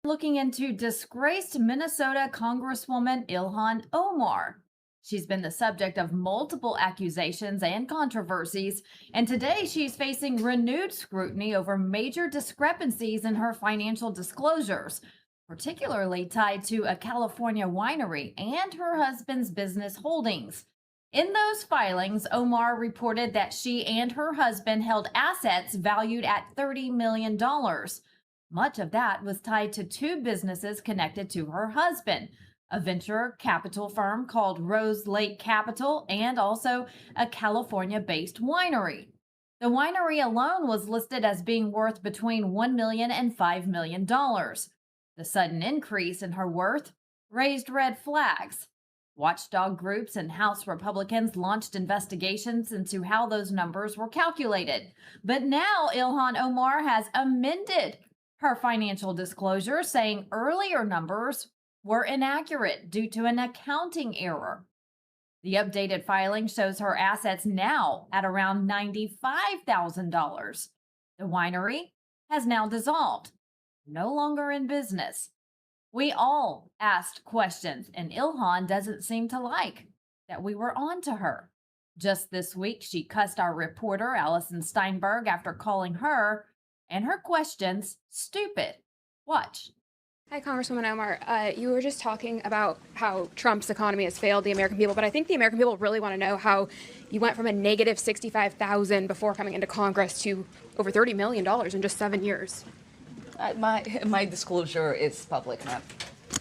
Looking into disgraced Minnesota Congresswoman Ilhan Omar. She's been the subject of multiple accusations and controversies, and today she's facing renewed scrutiny over major discrepancies in her financial disclosures, particularly tied to a California winery and her husband's business holdings. In those filings, Omar reported that she and her husband held assets valued at $30 million. Much of that was tied to two businesses connected to her husband, a venture capital firm called Rose Lake Capital and also a California based winery. The winery alone was listed as being worth between $1 million and $5 million. The sudden increase in her worth raised red flags. Watchdog groups and House Republicans launched investigations into how those numbers were calculated. But now Ilhan Omar has amended her financial disclosure, saying earlier numbers were inaccurate due to an accounting error. The updated filing shows her assets now at around $95,000. The winery has now dissolved, no longer in business. We all asked questions, and Ilhan doesn't seem to like that we were on to her. Just this week, she cussed our reporter, Allison Steinberg, after calling her and her questions stupid. Watch. Hi, Congresswoman Omar. You were just talking about how Trump's economy has failed the American people, but I think the American people really want to know how you went from a negative 65,000 before coming into Congress to over $30 million in just 7 years. My disclosure is public, ma'am.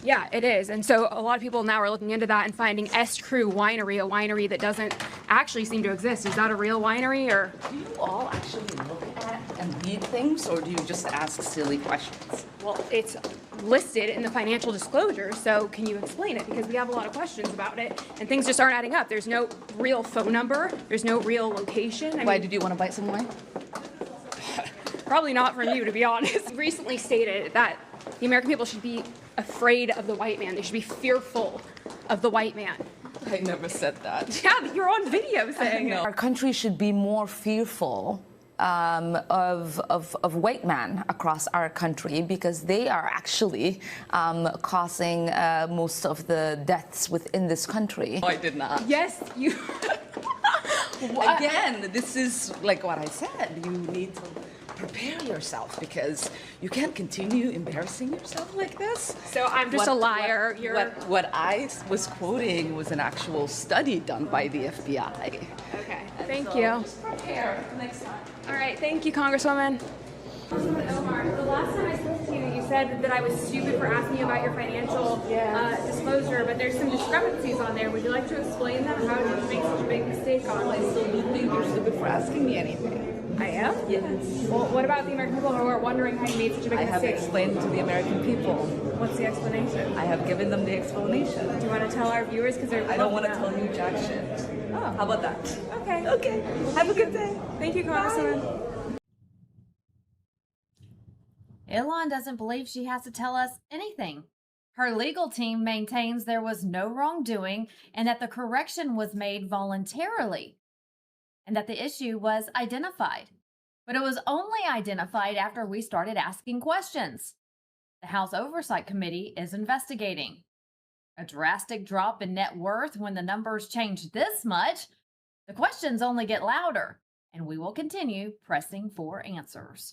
Yeah, it is. And so a lot of people now are looking into that and finding S. Crew Winery, a winery that doesn't actually seem to exist. Is that a real winery, or? Do you all actually look at and read things, or do you just ask silly questions? Well, it's listed in the financial disclosure, so can you explain it? Because we have a lot of questions about it, and things just aren't adding up. There's no real phone number. There's no real location. Why did you want to buy some wine? Probably not from you, to be honest. Recently stated that the American people should be afraid of the white man. They should be fearful of the white man. I never said that. Yeah, you're on video saying it. Our country should be more fearful of white men across our country, because they are actually causing most of the deaths within this country. No, I did not. Yes, you. Again, this is like what I said. You need to prepare yourself, because you can't continue embarrassing yourself like this. So I'm just a liar. What I was quoting was an actual study done by the FBI. Okay, thank you. Just prepare next time. All right, thank you, Congresswoman. Omar, the last time I spoke to you, you said that I was stupid for asking you about your financial disclosure, but there's some discrepancies on there. Would you like to explain them? How did you make such a big mistake on I it? still do think you're stupid for asking me anything. I am? Yes. Well, what about the American people who are wondering how you made such a big I have mistake? explained to the American people. What's the explanation? I have given them the explanation. Do you want to tell our viewers? Because they're. I don't want to tell you jack shit. Oh. How about that? Okay. Okay. Have a good day. Thank you, Congresswoman. Ilhan doesn't believe she has to tell us anything. Her legal team maintains there was no wrongdoing and that the correction was made voluntarily, and that the issue was identified. But it was only identified after we started asking questions. The House Oversight Committee is investigating. A drastic drop in net worth when the numbers change this much? The questions only get louder, and we will continue pressing for answers.